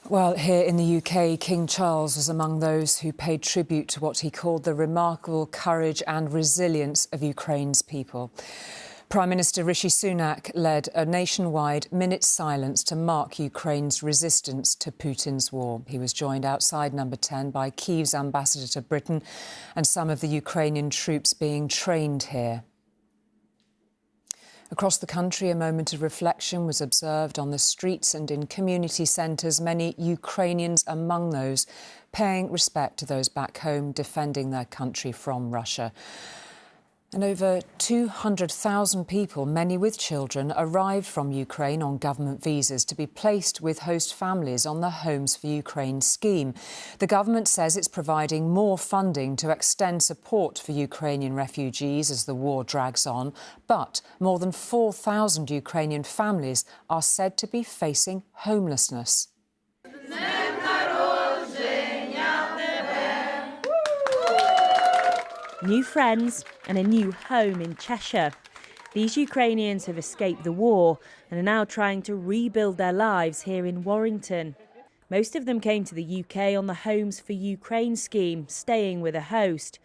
Well, here in the UK, King Charles was among those who paid tribute to what he called the remarkable courage and resilience of Ukraine's people. Prime Minister Rishi Sunak led a nationwide minute's silence to mark Ukraine's resistance to Putin's war. He was joined outside Number 10 by Kyiv's ambassador to Britain and some of the Ukrainian troops being trained here. Across the country, a moment of reflection was observed on the streets and in community centres, many Ukrainians among those paying respect to those back home defending their country from Russia. And over 200,000 people, many with children, arrived from Ukraine on government visas to be placed with host families on the Homes for Ukraine scheme. The government says it's providing more funding to extend support for Ukrainian refugees as the war drags on. But more than 4,000 Ukrainian families are said to be facing homelessness. New friends and a new home in Cheshire. These Ukrainians have escaped the war and are now trying to rebuild their lives here in Warrington. Most of them came to the UK on the Homes for Ukraine scheme, staying with a host.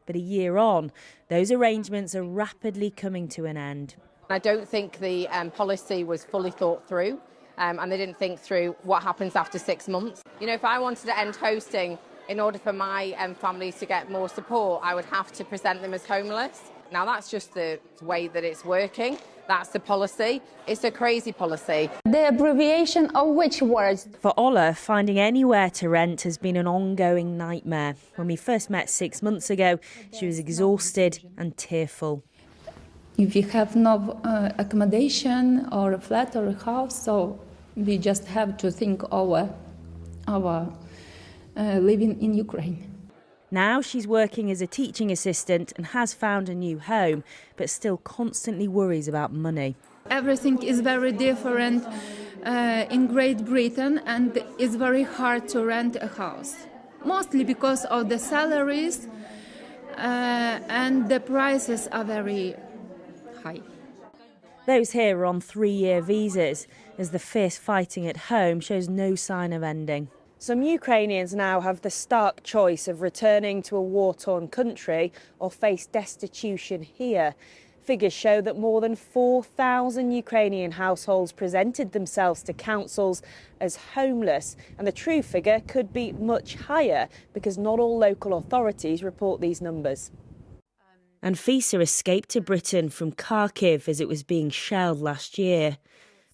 But a year on, those arrangements are rapidly coming to an end. I don't think the policy was fully thought through, and they didn't think through what happens after 6 months. You know, if I wanted to end hosting, in order for my families to get more support, I would have to present them as homeless. Now, that's just the way that it's working. That's the policy. It's a crazy policy. The abbreviation of which words? For Ola, finding anywhere to rent has been an ongoing nightmare. When we first met 6 months ago, she was exhausted and tearful. If you have no accommodation or a flat or a house, so we just have to think over our living in Ukraine. Now she's working as a teaching assistant and has found a new home, but still constantly worries about money. Everything is very different in Great Britain, and it's very hard to rent a house, mostly because of the salaries and the prices are very high. Those here are on 3-year visas, as the fierce fighting at home shows no sign of ending. Some Ukrainians now have the stark choice of returning to a war-torn country or face destitution here. Figures show that more than 4,000 Ukrainian households presented themselves to councils as homeless, and the true figure could be much higher because not all local authorities report these numbers. Anfisa escaped to Britain from Kharkiv as it was being shelled last year.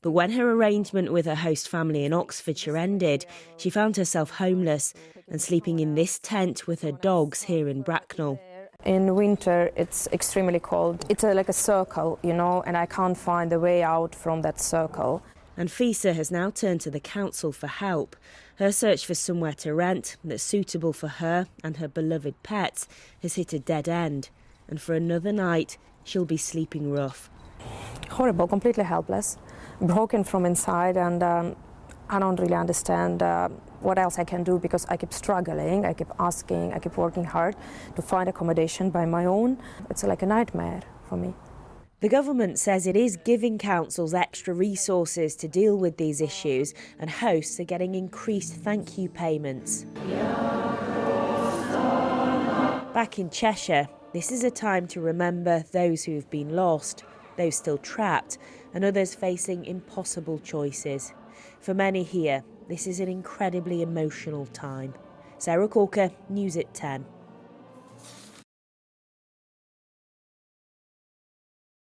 But when her arrangement with her host family in Oxfordshire ended, she found herself homeless and sleeping in this tent with her dogs here in Bracknell. In winter, it's extremely cold. It's like a circle, you know, and I can't find a way out from that circle. Anfisa has now turned to the council for help. Her search for somewhere to rent that's suitable for her and her beloved pets has hit a dead end. And for another night, she'll be sleeping rough. Horrible, completely helpless. Broken from inside, and I don't really understand what else I can do, because I keep struggling, I keep asking, I keep working hard to find accommodation by my own. It's like a nightmare for me. The government says it is giving councils extra resources to deal with these issues, and hosts are getting increased thank you payments. Back in Cheshire, this is a time to remember those who have been lost, those still trapped, and others facing impossible choices. For many here, this is an incredibly emotional time. Sarah Corker, News at 10.